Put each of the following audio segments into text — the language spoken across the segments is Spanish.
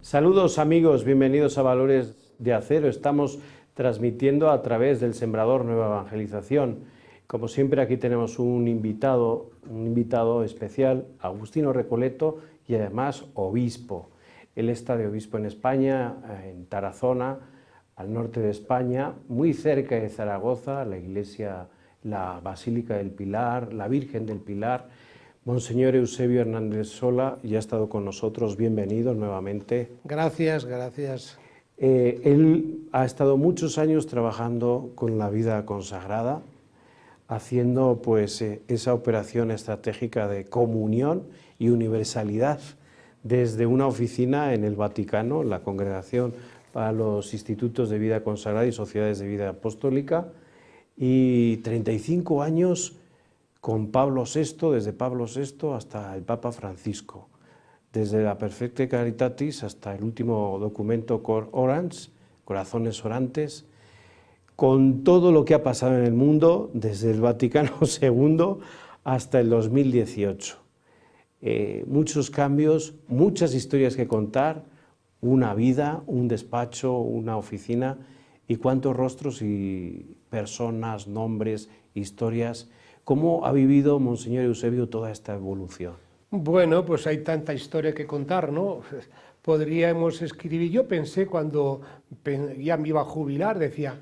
Saludos amigos, bienvenidos a Valores de Acero. Estamos transmitiendo a través del Sembrador Nueva Evangelización. Como siempre aquí tenemos un invitado especial, Agustino Recoleto, y además obispo. Él está de obispo en España, en Tarazona, al norte de España, muy cerca de Zaragoza, la iglesia, la Basílica del Pilar, la Virgen del Pilar. Monseñor Eusebio Hernández Sola ya ha estado con nosotros, bienvenido nuevamente. Gracias, gracias. Él ha estado muchos años trabajando con la vida consagrada, haciendo pues esa operación estratégica de comunión y universalidad desde una oficina en el Vaticano, la Congregación para los Institutos de Vida Consagrada y Sociedades de Vida Apostólica, y 35 años con Pablo VI, desde Pablo VI hasta el Papa Francisco, desde la Perfecte Caritatis hasta el último documento Cor Orans, Corazones Orantes, con todo lo que ha pasado en el mundo, desde el Vaticano II hasta el 2018. Muchos cambios, muchas historias que contar, una vida, un despacho, una oficina, y cuántos rostros y personas, nombres, historias. ¿Cómo ha vivido Monseñor Eusebio toda esta evolución? Bueno, pues hay tanta historia que contar, ¿no? Podríamos escribir, yo pensé cuando ya me iba a jubilar, decía,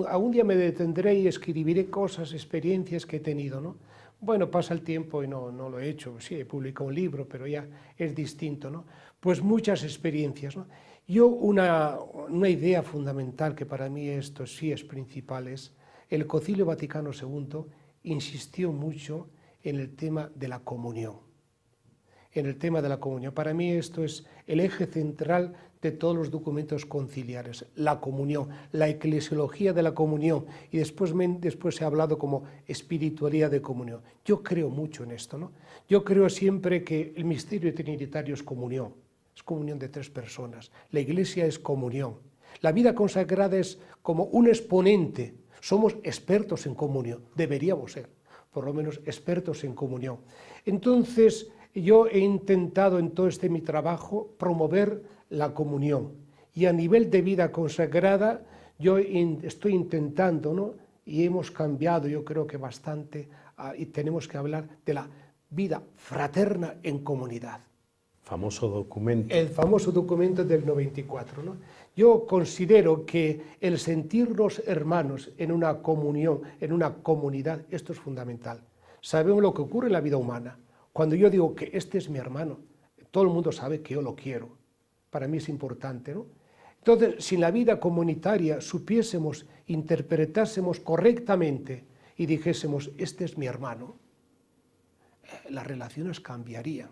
algún día me detendré y escribiré cosas, experiencias que he tenido, ¿no? Bueno, pasa el tiempo y no lo he hecho, sí, he publicado un libro, pero ya es distinto, ¿no? Pues muchas experiencias, ¿no? Yo una idea fundamental que para mí esto sí es principal es, el Concilio Vaticano II insistió mucho en el tema de la comunión. En el tema de la comunión. Para mí esto es el eje central de todos los documentos conciliares, la comunión, la eclesiología de la comunión, y después se ha hablado como espiritualidad de comunión. Yo creo mucho en esto, ¿no? Yo creo siempre que el misterio trinitario es comunión de tres personas. La Iglesia es comunión. La vida consagrada es como un exponente. Somos expertos en comunión, deberíamos ser, por lo menos expertos en comunión. Entonces, yo he intentado en todo mi trabajo promover la comunión, y a nivel de vida consagrada yo estoy intentando, ¿no? Y hemos cambiado, yo creo que bastante, y tenemos que hablar de la vida fraterna en comunidad. Famoso documento. El famoso documento del 94, ¿no? Yo considero que el sentirnos hermanos en una comunión, en una comunidad, esto es fundamental. Sabemos lo que ocurre en la vida humana. Cuando yo digo que este es mi hermano, todo el mundo sabe que yo lo quiero. Para mí es importante, ¿no? Entonces, si en la vida comunitaria supiésemos, interpretásemos correctamente y dijésemos, este es mi hermano, las relaciones cambiarían.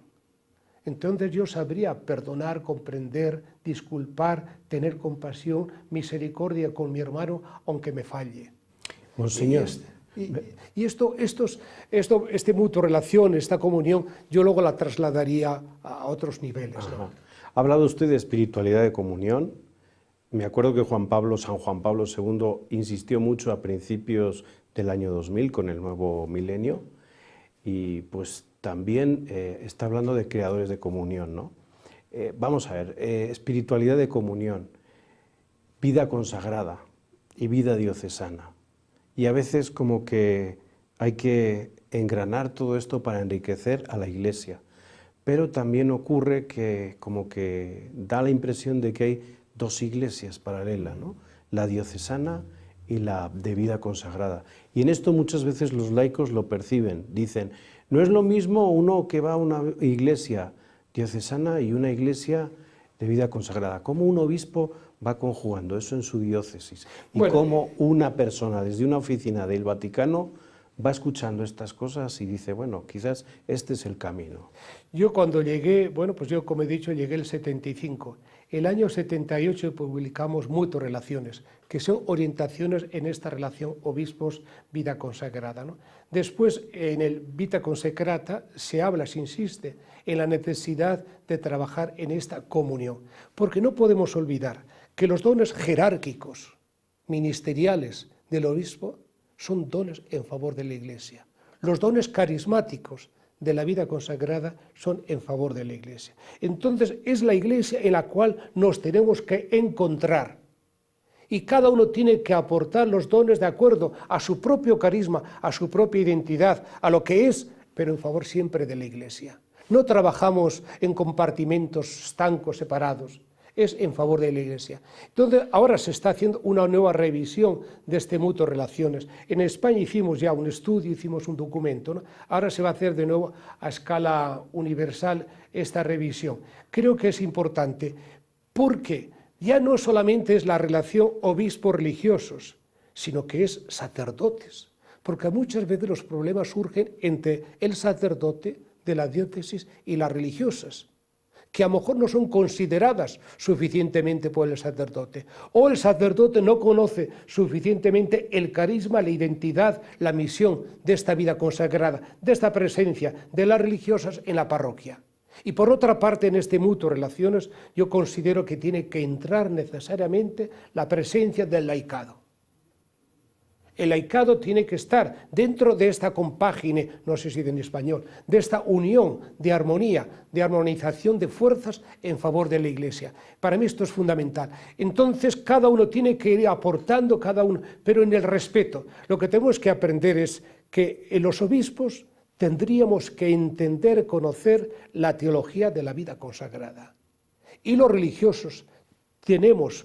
Entonces yo sabría perdonar, comprender, disculpar, tener compasión, misericordia con mi hermano, aunque me falle. Monseñor. Y este mutuo relación, esta comunión, yo luego la trasladaría a otros niveles, ¿no? Ha hablado usted de espiritualidad de comunión. Me acuerdo que San Juan Pablo II insistió mucho a principios del año 2000 con el nuevo milenio, y pues también está hablando de creadores de comunión, ¿no? Vamos a ver, espiritualidad de comunión, vida consagrada y vida diocesana. Y a veces como que hay que engranar todo esto para enriquecer a la Iglesia. Pero también ocurre que como que da la impresión de que hay dos iglesias paralelas, ¿no? La diocesana y la de vida consagrada. Y en esto muchas veces los laicos lo perciben, dicen, no es lo mismo uno que va a una iglesia diocesana y una iglesia de vida consagrada. ¿Cómo un obispo va conjugando eso en su diócesis? Y cómo una persona desde una oficina del Vaticano va escuchando estas cosas y dice, bueno, quizás este es el camino. Yo cuando llegué, bueno, pues yo como he dicho, llegué el 75. El año 78 publicamos Mutuo Relaciones, que son orientaciones en esta relación obispos-vida consagrada, ¿no? Después, en el Vita Consecrata, se insiste en la necesidad de trabajar en esta comunión, porque no podemos olvidar que los dones jerárquicos, ministeriales del obispo, son dones en favor de la Iglesia. Los dones carismáticos de la vida consagrada son en favor de la Iglesia. Entonces es la Iglesia en la cual nos tenemos que encontrar. Y cada uno tiene que aportar los dones de acuerdo a su propio carisma, a su propia identidad, a lo que es, pero en favor siempre de la Iglesia. No trabajamos en compartimentos estancos, separados, es en favor de la Iglesia. Entonces, ahora se está haciendo una nueva revisión de este mutuo relaciones. En España hicimos ya un estudio, hicimos un documento, ¿no? Ahora se va a hacer de nuevo a escala universal esta revisión. Creo que es importante porque ya no solamente es la relación obispos religiosos, sino que es sacerdotes, porque muchas veces los problemas surgen entre el sacerdote de la diócesis y las religiosas, que a lo mejor no son consideradas suficientemente por el sacerdote, o el sacerdote no conoce suficientemente el carisma, la identidad, la misión de esta vida consagrada, de esta presencia de las religiosas en la parroquia. Y por otra parte, en este mutuo relaciones, yo considero que tiene que entrar necesariamente la presencia del laicado. El laicado tiene que estar dentro de esta compágine, no sé si en español, de esta unión de armonía, de armonización de fuerzas en favor de la Iglesia. Para mí esto es fundamental. Entonces cada uno tiene que ir aportando, cada uno, pero en el respeto. Lo que tenemos que aprender es que en los obispos tendríamos que entender, conocer la teología de la vida consagrada. Y los religiosos tenemos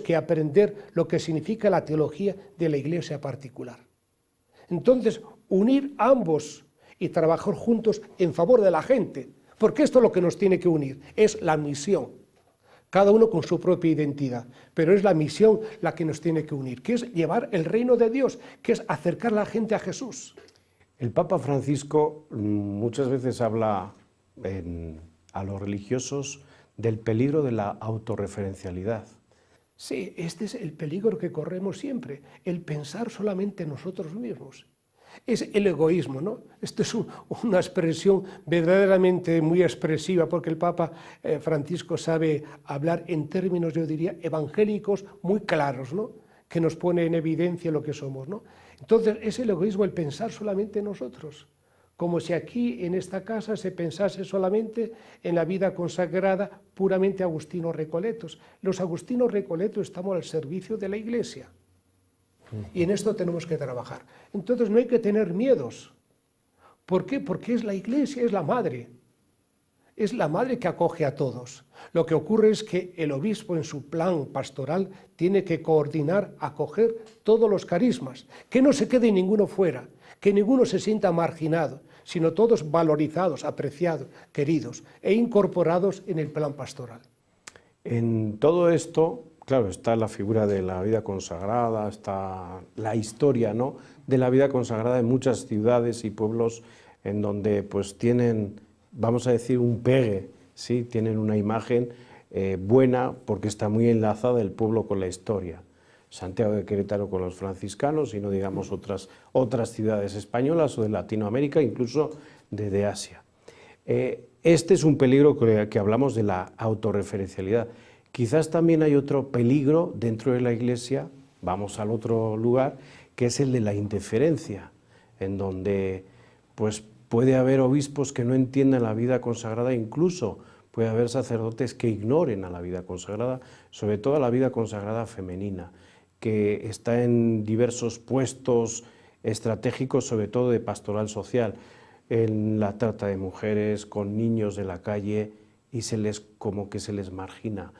que aprender lo que significa la teología de la Iglesia particular. Entonces, unir ambos y trabajar juntos en favor de la gente, porque esto es lo que nos tiene que unir, es la misión. Cada uno con su propia identidad, pero es la misión la que nos tiene que unir, que es llevar el reino de Dios, que es acercar a la gente a Jesús. El Papa Francisco muchas veces habla a los religiosos del peligro de la autorreferencialidad. Sí, este es el peligro que corremos siempre, el pensar solamente en nosotros mismos. Es el egoísmo, ¿no? Esto es una expresión verdaderamente muy expresiva, porque el Papa Francisco sabe hablar en términos, yo diría, evangélicos muy claros, ¿no? Que nos pone en evidencia lo que somos, ¿no? Entonces es el egoísmo el pensar solamente en nosotros, como si aquí en esta casa se pensase solamente en la vida consagrada puramente agustinos recoletos. Los agustinos recoletos estamos al servicio de la Iglesia y en esto tenemos que trabajar. Entonces no hay que tener miedos. ¿Por qué? Porque es la Iglesia, es la madre que acoge a todos. Lo que ocurre es que el obispo en su plan pastoral tiene que coordinar, acoger todos los carismas, que no se quede ninguno fuera, que ninguno se sienta marginado, sino todos valorizados, apreciados, queridos e incorporados en el plan pastoral. En todo esto, claro, está la figura de la vida consagrada, está la historia, ¿no?, de la vida consagrada en muchas ciudades y pueblos en donde pues tienen, vamos a decir, un pegue, ¿sí? Tienen una imagen buena porque está muy enlazada el pueblo con la historia. Santiago de Querétaro con los franciscanos y no digamos otras ciudades españolas o de Latinoamérica, incluso de Asia. Este es un peligro que hablamos de la autorreferencialidad. Quizás también hay otro peligro dentro de la Iglesia, vamos al otro lugar, que es el de la indiferencia, en donde pues, puede haber obispos que no entiendan la vida consagrada, incluso puede haber sacerdotes que ignoren a la vida consagrada, sobre todo a la vida consagrada femenina, que está en diversos puestos estratégicos, sobre todo de pastoral social, en la trata de mujeres, con niños de la calle, y como que se les margina.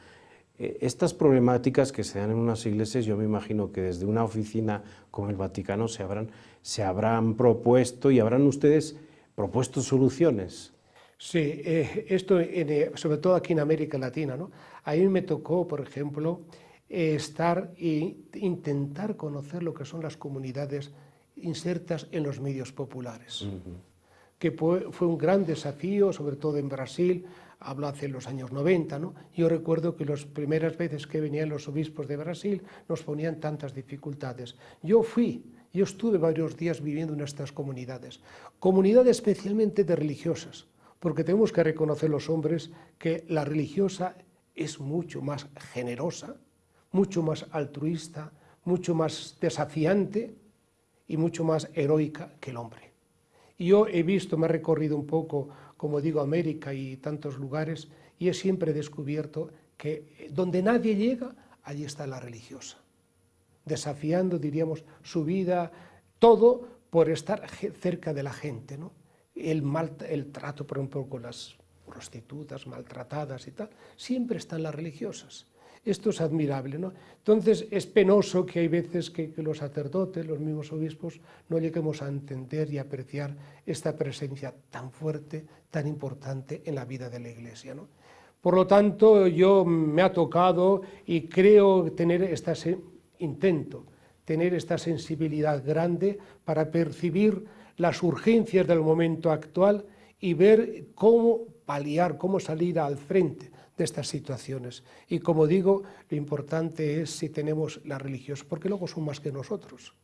Estas problemáticas que se dan en unas iglesias, yo me imagino que desde una oficina como el Vaticano se habrán propuesto y habrán ustedes propuesto soluciones. Sí, esto sobre todo aquí en América Latina, ¿no? A mí me tocó, por ejemplo, estar e intentar conocer lo que son las comunidades insertas en los medios populares, que fue un gran desafío, sobre todo en Brasil, hablo hace los años 90, ¿no? Yo recuerdo que las primeras veces que venían los obispos de Brasil nos ponían tantas dificultades. Yo estuve varios días viviendo en estas comunidades especialmente de religiosas, porque tenemos que reconocer los hombres que la religiosa es mucho más generosa, mucho más altruista, mucho más desafiante y mucho más heroica que el hombre. Y yo he visto, me he recorrido un poco, como digo, América y tantos lugares, y he siempre descubierto que donde nadie llega, allí está la religiosa, desafiando, diríamos, su vida, todo por estar cerca de la gente, ¿no? El trato, por ejemplo, con las prostitutas maltratadas y tal, siempre están las religiosas. Esto es admirable, ¿no? Entonces es penoso que hay veces que los sacerdotes, los mismos obispos, no lleguemos a entender y apreciar esta presencia tan fuerte, tan importante en la vida de la Iglesia, ¿no? Por lo tanto, yo me ha tocado y creo intento tener esta sensibilidad grande para percibir las urgencias del momento actual y ver cómo paliar, cómo salir al frente de estas situaciones. Y como digo, lo importante es si tenemos la religiosa, porque luego son más que nosotros.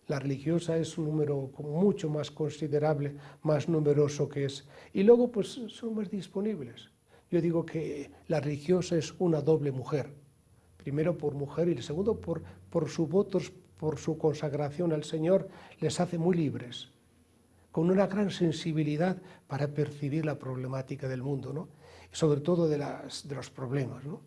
La religiosa es un número mucho más considerable, más numeroso que es. Y luego pues son más disponibles. Yo digo que la religiosa es una doble mujer. Primero por mujer y segundo por sus votos, por su consagración al Señor, les hace muy libres, con una gran sensibilidad para percibir la problemática del mundo, ¿no? Sobre todo de los problemas, ¿no?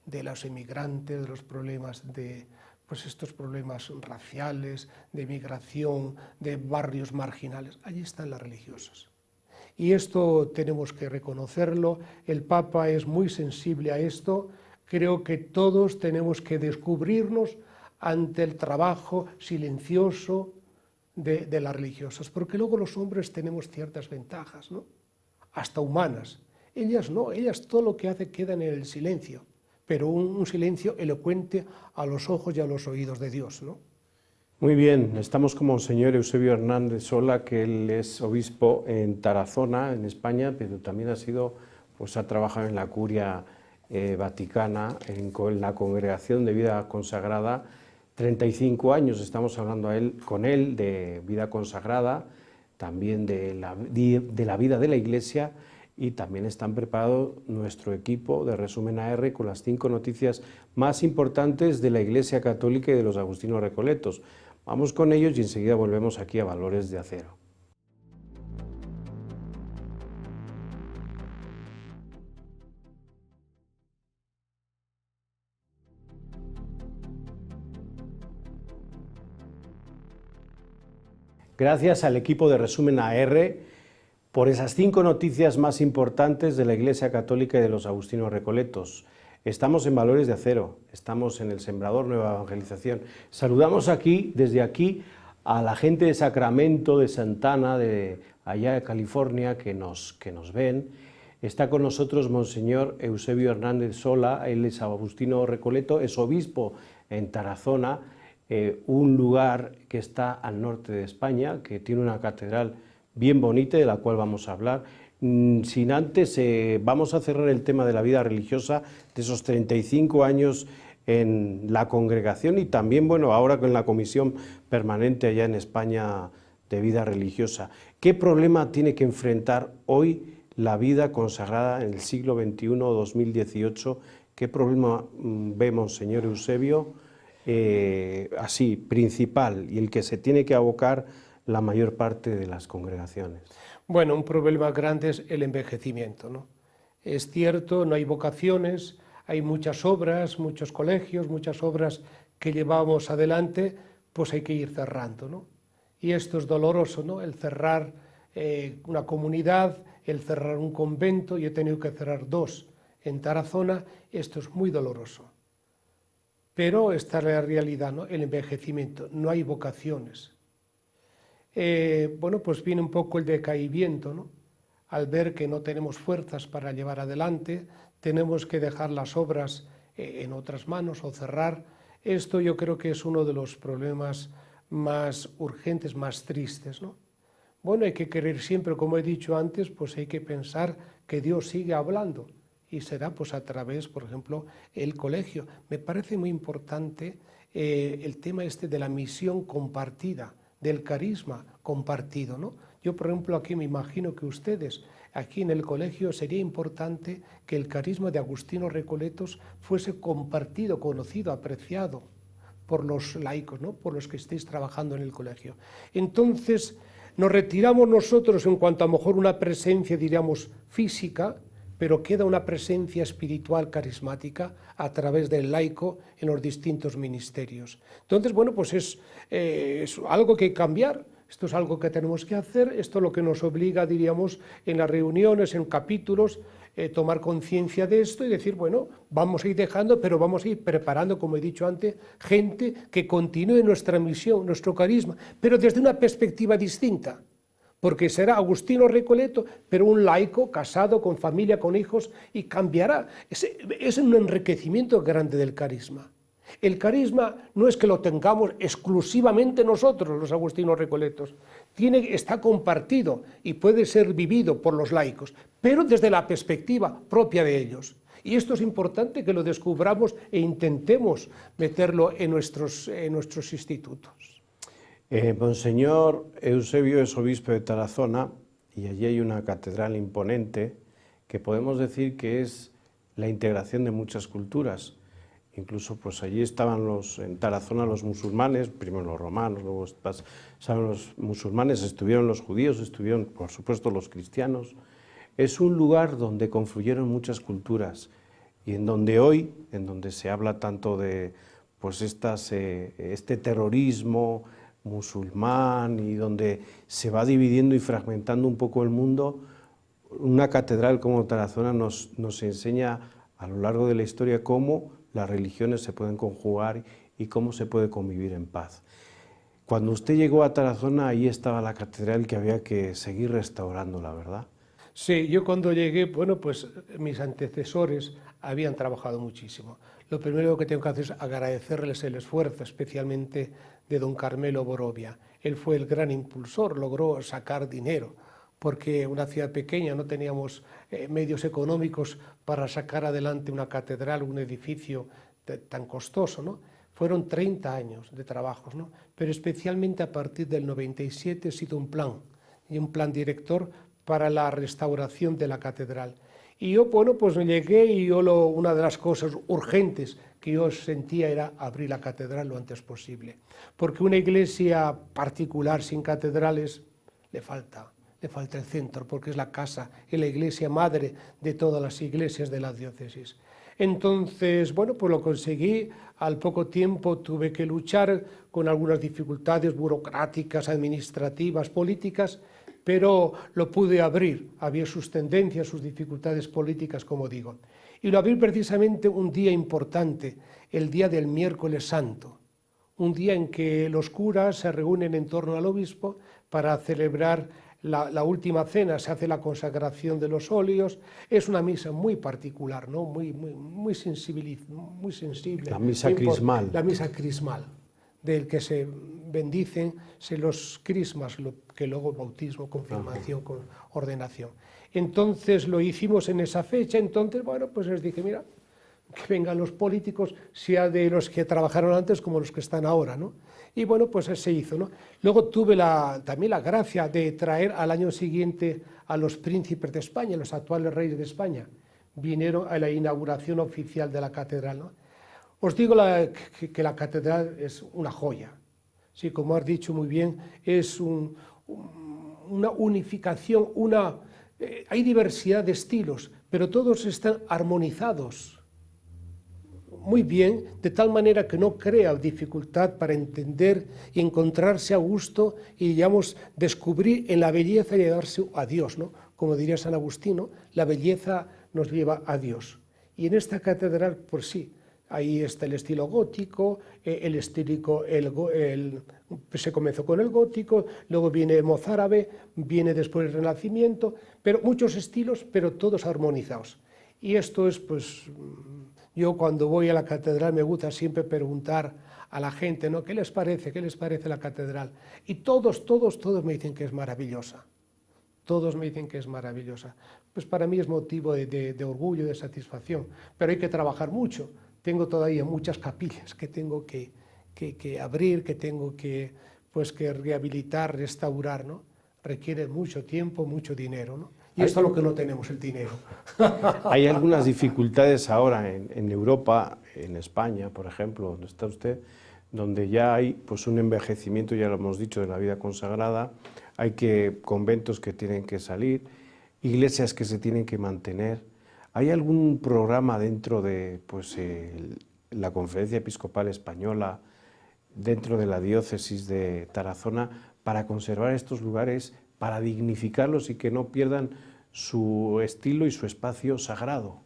De los emigrantes, de los problemas de pues estos problemas raciales, de migración, de barrios marginales. Allí están las religiosas. Y esto tenemos que reconocerlo, el Papa es muy sensible a esto, creo que todos tenemos que descubrirnos ante el trabajo silencioso de las religiosas, porque luego los hombres tenemos ciertas ventajas, ¿no? Hasta humanas. Ellas no, ellas todo lo que hace queda en el silencio, pero un silencio elocuente a los ojos y a los oídos de Dios, ¿no? Muy bien, estamos con Monseñor Eusebio Hernández Sola, que él es obispo en Tarazona, en España, pero también ha trabajado en la Curia Vaticana, en la Congregación de Vida Consagrada, 35 años, estamos hablando con él de vida consagrada, también de la vida de la Iglesia, y también están preparados nuestro equipo de Resumen AR con las 5 noticias más importantes de la Iglesia Católica y de los Agustinos Recoletos. Vamos con ellos y enseguida volvemos aquí a Valores de Acero. Gracias al equipo de Resumen AR por esas 5 noticias más importantes de la Iglesia Católica y de los Agustinos Recoletos. Estamos en Valores de Acero, estamos en el Sembrador Nueva Evangelización. Saludamos desde aquí, a la gente de Sacramento, de Santana, de allá de California, que nos ven. Está con nosotros Monseñor Eusebio Hernández Sola, él es agustino recoleto, es obispo en Tarazona, un lugar que está al norte de España, que tiene una catedral bien bonita, de la cual vamos a hablar. Sin antes, vamos a cerrar el tema de la vida religiosa, de esos 35 años en la congregación y también, bueno, ahora con la comisión permanente allá en España de vida religiosa. ¿Qué problema tiene que enfrentar hoy la vida consagrada en el siglo XXI, 2018? ¿Qué problema vemos, señor Eusebio, así, principal, y el que se tiene que abocar la mayor parte de las congregaciones? Bueno, un problema grande es el envejecimiento, ¿no? Es cierto, no hay vocaciones, hay muchas obras, muchos colegios, muchas obras que llevamos adelante, pues hay que ir cerrando, ¿no? Y esto es doloroso, ¿no? El cerrar una comunidad, el cerrar un convento, yo he tenido que cerrar 2 en Tarazona, esto es muy doloroso. Pero esta es la realidad, ¿no? El envejecimiento, no hay vocaciones. Bueno, pues viene un poco el decaimiento, ¿no? Al ver que no tenemos fuerzas para llevar adelante, tenemos que dejar las obras en otras manos o cerrar. Esto yo creo que es uno de los problemas más urgentes, más tristes, ¿no? Bueno, hay que querer siempre, como he dicho antes, pues hay que pensar que Dios sigue hablando y será pues a través, por ejemplo, el colegio. Me parece muy importante el tema de la misión compartida, del carisma compartido, ¿no? Yo, por ejemplo, aquí me imagino que ustedes, aquí en el colegio, sería importante que el carisma de Agustinos Recoletos fuese compartido, conocido, apreciado por los laicos, ¿no? Por los que estéis trabajando en el colegio. Entonces, Nos retiramos nosotros en cuanto a lo mejor una presencia, diríamos, física, pero queda una presencia espiritual carismática a través del laico en los distintos ministerios. Entonces, bueno, pues es algo que hay que cambiar, esto es algo que tenemos que hacer, esto es lo que nos obliga, diríamos, en las reuniones, en capítulos, tomar conciencia de esto y decir, bueno, vamos a ir dejando, pero vamos a ir preparando, como he dicho antes, gente que continúe nuestra misión, nuestro carisma, pero desde una perspectiva distinta. Porque será Agustino Recoleto, pero un laico, casado, con familia, con hijos, y cambiará. Es un enriquecimiento grande del carisma. El carisma no es que lo tengamos exclusivamente nosotros, los agustinos recoletos. Está compartido y puede ser vivido por los laicos, pero desde la perspectiva propia de ellos. Y esto es importante que lo descubramos e intentemos meterlo en nuestros institutos. Monseñor Eusebio es obispo de Tarazona y allí hay una catedral imponente que podemos decir que es la integración de muchas culturas. Incluso pues allí estaban en Tarazona los musulmanes, primero los romanos, luego estaban los musulmanes, estuvieron los judíos, estuvieron por supuesto los cristianos. Es un lugar donde confluyeron muchas culturas y en donde hoy, en donde se habla tanto de pues este terrorismo musulmán y donde se va dividiendo y fragmentando un poco el mundo, una catedral como Tarazona nos enseña a lo largo de la historia cómo las religiones se pueden conjugar y cómo se puede convivir en paz. Cuando usted llegó a Tarazona, ahí estaba la catedral que había que seguir restaurándola, ¿verdad? Sí, yo cuando llegué, bueno, pues mis antecesores habían trabajado muchísimo. Lo primero que tengo que hacer es agradecerles el esfuerzo, especialmente de don Carmelo Borovia. Él fue el gran impulsor, logró sacar dinero, porque una ciudad pequeña no teníamos medios económicos para sacar adelante una catedral, un edificio tan costoso, ¿no? Fueron 30 años de trabajos, ¿no? Pero especialmente a partir del 97 ha sido un plan director para la restauración de la catedral. Y yo, bueno, pues llegué y una de las cosas urgentes que yo sentía era abrir la catedral lo antes posible, porque una iglesia particular sin catedrales le falta el centro, porque es la casa, es la iglesia madre de todas las iglesias de la diócesis. Entonces, bueno, pues lo conseguí, al poco tiempo tuve que luchar con algunas dificultades burocráticas, administrativas, políticas, pero lo pude abrir, había sus tendencias, sus dificultades políticas, como digo. Y lo abrí precisamente un día importante, el día del miércoles santo, un día en que los curas se reúnen en torno al obispo para celebrar la última cena, se hace la consagración de los óleos, es una misa muy particular, ¿no? muy sensible. La misa crismal. La misa crismal, del que se bendicen los crismas, que luego bautismo, confirmación, con ordenación. Entonces lo hicimos en esa fecha, entonces, bueno, pues les dije, mira, que vengan los políticos, sea de los que trabajaron antes como los que están ahora, ¿no? Y bueno, pues se hizo, ¿no? Luego tuve también la gracia de traer al año siguiente a los príncipes de España, los actuales reyes de España. Vinieron a la inauguración oficial de la catedral, ¿no? Os digo que la catedral es una joya. Sí, como has dicho muy bien, es una unificación, hay diversidad de estilos, pero todos están armonizados muy bien, de tal manera que no crea dificultad para entender y encontrarse a gusto y, digamos, descubrir en la belleza y llegarse a Dios, ¿no? Como diría San Agustino, la belleza nos lleva a Dios. Y en esta catedral, pues sí, ahí está el estilo gótico, se comenzó con el gótico, luego viene mozárabe, viene después el Renacimiento, pero muchos estilos, pero todos armonizados. Y esto es, pues, yo cuando voy a la catedral me gusta siempre preguntar a la gente, ¿no? ¿Qué les parece? ¿Qué les parece la catedral? Y todos me dicen que es maravillosa. Todos me dicen que es maravillosa. Pues para mí es motivo de orgullo, de satisfacción, pero hay que trabajar mucho. Tengo todavía muchas capillas que tengo que abrir, que tengo que rehabilitar, restaurar, ¿no? Requiere mucho tiempo, mucho dinero, ¿no? Y esto es lo que no tenemos, el dinero. Hay algunas dificultades ahora en Europa, en España, por ejemplo, donde está usted, donde ya hay pues, un envejecimiento, ya lo hemos dicho, de la vida consagrada, hay conventos que tienen que salir, iglesias que se tienen que mantener. ¿Hay algún programa dentro de pues, la Conferencia Episcopal Española, dentro de la diócesis de Tarazona, para conservar estos lugares, para dignificarlos y que no pierdan su estilo y su espacio sagrado?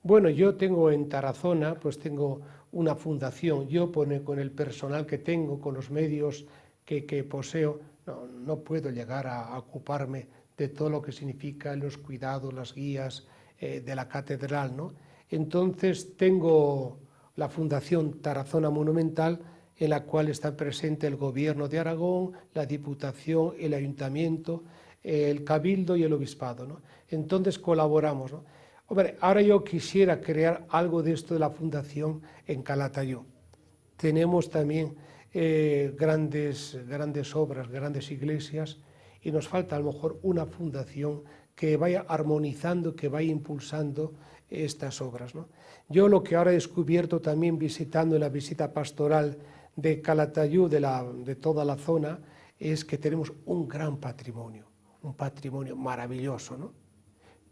Bueno, yo tengo en Tarazona, pues tengo una fundación. Yo con el personal que tengo, con los medios que poseo, no puedo llegar a ocuparme de todo lo que significa los cuidados, las guías de la catedral, ¿no? Entonces tengo la Fundación Tarazona Monumental, en la cual está presente el Gobierno de Aragón, la Diputación, el Ayuntamiento, el Cabildo y el Obispado, ¿no? Entonces colaboramos, ¿no? Hombre, ahora yo quisiera crear algo de esto de la Fundación en Calatayud. Tenemos también grandes obras, grandes iglesias, y nos falta a lo mejor una fundación que vaya armonizando, que vaya impulsando estas obras, ¿no? Yo lo que ahora he descubierto también visitando la visita pastoral de Calatayud, de toda la zona, es que tenemos un gran patrimonio, un patrimonio maravilloso, ¿no?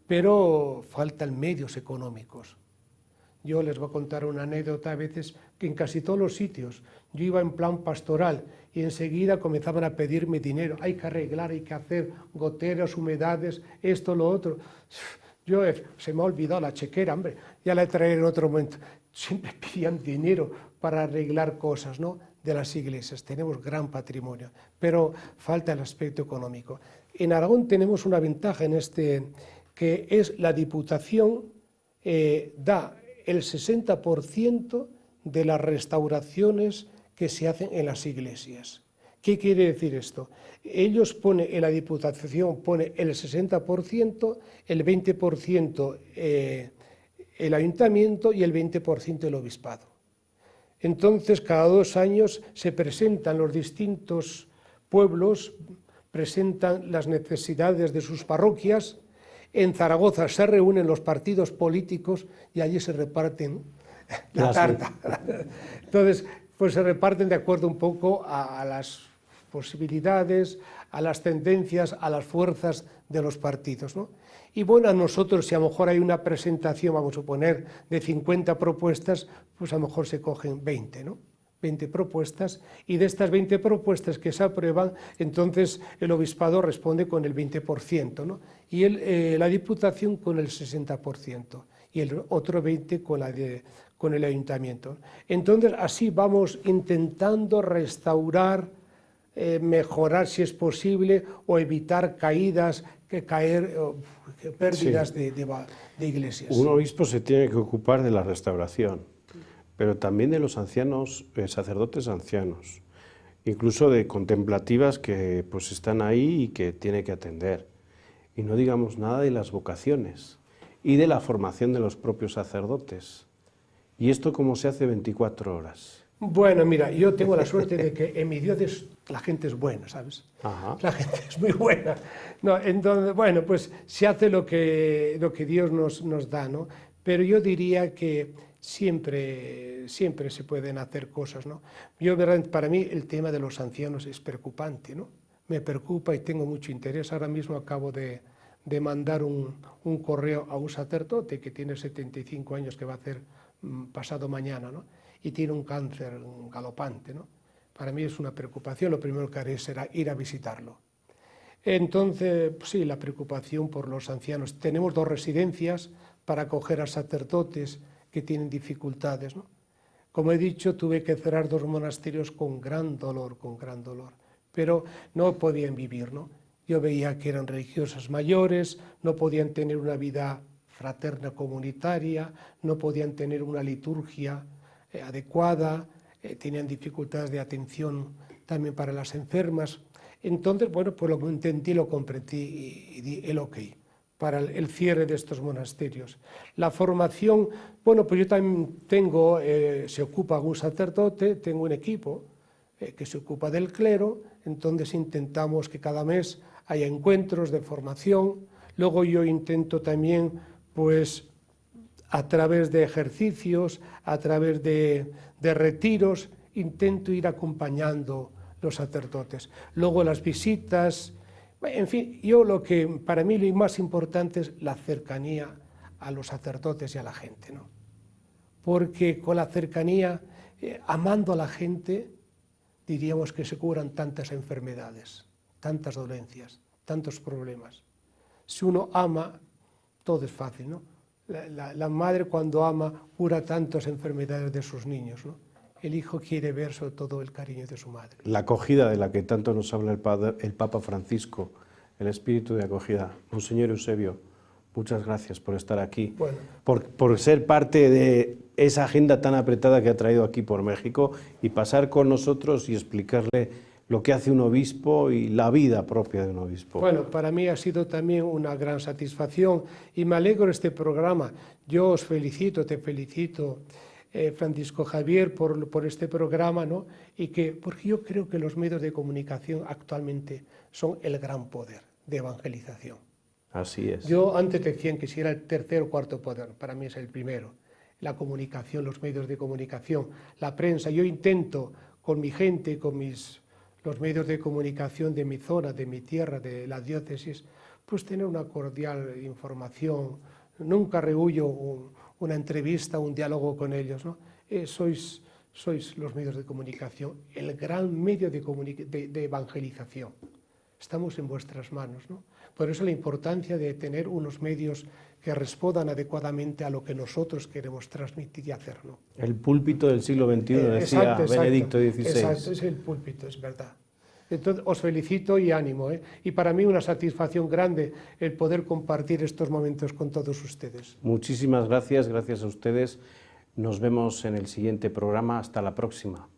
Pero faltan medios económicos. Yo les voy a contar una anécdota a veces que en casi todos los sitios yo iba en plan pastoral y enseguida comenzaban a pedirme dinero. Hay que arreglar, hay que hacer goteras, humedades, esto, lo otro. Se me ha olvidado la chequera, hombre, ya la traeré en otro momento. Siempre pedían dinero para arreglar cosas, ¿no?, de las iglesias. Tenemos gran patrimonio, pero falta el aspecto económico. En Aragón tenemos una ventaja en que es la Diputación da el 60% de las restauraciones que se hacen en las iglesias. ¿Qué quiere decir esto? La Diputación pone el 60%, el 20% el Ayuntamiento y el 20% el Obispado. Entonces, cada 2 años se presentan los distintos pueblos, presentan las necesidades de sus parroquias. En Zaragoza se reúnen los partidos políticos y allí se reparten la tarta. Entonces, pues se reparten de acuerdo un poco a las posibilidades, a las tendencias, a las fuerzas de los partidos, ¿no? Y bueno, a nosotros, si a lo mejor hay una presentación, vamos a suponer, de 50 propuestas, pues a lo mejor se cogen 20, ¿no? 20 propuestas, y de estas 20 propuestas que se aprueban, entonces el Obispado responde con el 20%, ¿no? Y la Diputación con el 60%, y el otro 20% con el Ayuntamiento. Entonces, así vamos intentando restaurar, mejorar si es posible, o evitar caídas, pérdidas Sí. de iglesias. Un obispo se tiene que ocupar de la restauración, pero también de los ancianos, sacerdotes ancianos, incluso de contemplativas que pues están ahí y que tiene que atender. Y no digamos nada de las vocaciones y de la formación de los propios sacerdotes. ¿Y esto cómo se hace 24 horas? Bueno, mira, yo tengo la suerte de que en mi diócesis la gente es buena, ¿sabes? Ajá. La gente es muy buena. No, entonces, bueno, pues se hace lo que Dios nos da, ¿no? Pero yo diría que siempre se pueden hacer cosas, ¿no? Para mí el tema de los ancianos es preocupante, ¿no? Me preocupa y tengo mucho interés. Ahora mismo acabo de mandar un correo a un sacerdote que tiene 75 años, que va a hacer pasado mañana, ¿no? Y tiene un cáncer galopante, ¿no? Para mí es una preocupación. Lo primero que haré será ir a visitarlo. Entonces, pues sí, la preocupación por los ancianos. Tenemos 2 residencias para acoger a sacerdotes que tienen dificultades, ¿no? Como he dicho, tuve que cerrar 2 monasterios con gran dolor, pero no podían vivir, ¿no? Yo veía que eran religiosas mayores, no podían tener una vida fraterna comunitaria, no podían tener una liturgia adecuada, tenían dificultades de atención también para las enfermas. Entonces, bueno, pues lo entendí, lo comprendí y di el ok para el cierre de estos monasterios. La formación, bueno, pues yo también tengo, se ocupa algún sacerdote, tengo un equipo que se ocupa del clero, entonces intentamos que cada mes haya encuentros de formación. Luego yo intento también, pues, a través de ejercicios, a través de retiros, intento ir acompañando los sacerdotes. Luego las visitas, En fin, yo lo que para mí lo más importante es la cercanía a los sacerdotes y a la gente, ¿no? Porque con la cercanía, amando a la gente, diríamos que se curan tantas enfermedades, tantas dolencias, tantos problemas. Si uno ama, todo es fácil, ¿no? La madre cuando ama cura tantas enfermedades de sus niños, ¿no? El hijo quiere ver sobre todo el cariño de su madre. La acogida de la que tanto nos habla el Papa Francisco, el espíritu de acogida. Monseñor Eusebio, muchas gracias por estar aquí, Bueno. por ser parte de esa agenda tan apretada que ha traído aquí por México y pasar con nosotros y explicarle lo que hace un obispo y la vida propia de un obispo. Bueno, para mí ha sido también una gran satisfacción y me alegro de este programa. Yo os felicito, te felicito, Francisco Javier, por este programa, ¿no? Porque yo creo que los medios de comunicación actualmente son el gran poder de evangelización. Así es. Yo antes decían que si era el tercer o cuarto poder, para mí es el primero. La comunicación, los medios de comunicación, la prensa. Yo intento con mi gente, con los medios de comunicación de mi zona, de mi tierra, de la diócesis, pues tener una cordial información. Nunca rehuyo una entrevista, un diálogo con ellos, ¿no? Sois los medios de comunicación, el gran medio de evangelización. Estamos en vuestras manos, ¿no? Por eso la importancia de tener unos medios que respondan adecuadamente a lo que nosotros queremos transmitir y hacer, ¿no? El púlpito del siglo XXI, decía Benedicto XVI. Exacto, es el púlpito, es verdad. Entonces, os felicito y ánimo, ¿eh? Y para mí una satisfacción grande el poder compartir estos momentos con todos ustedes. Muchísimas gracias, gracias a ustedes. Nos vemos en el siguiente programa. Hasta la próxima.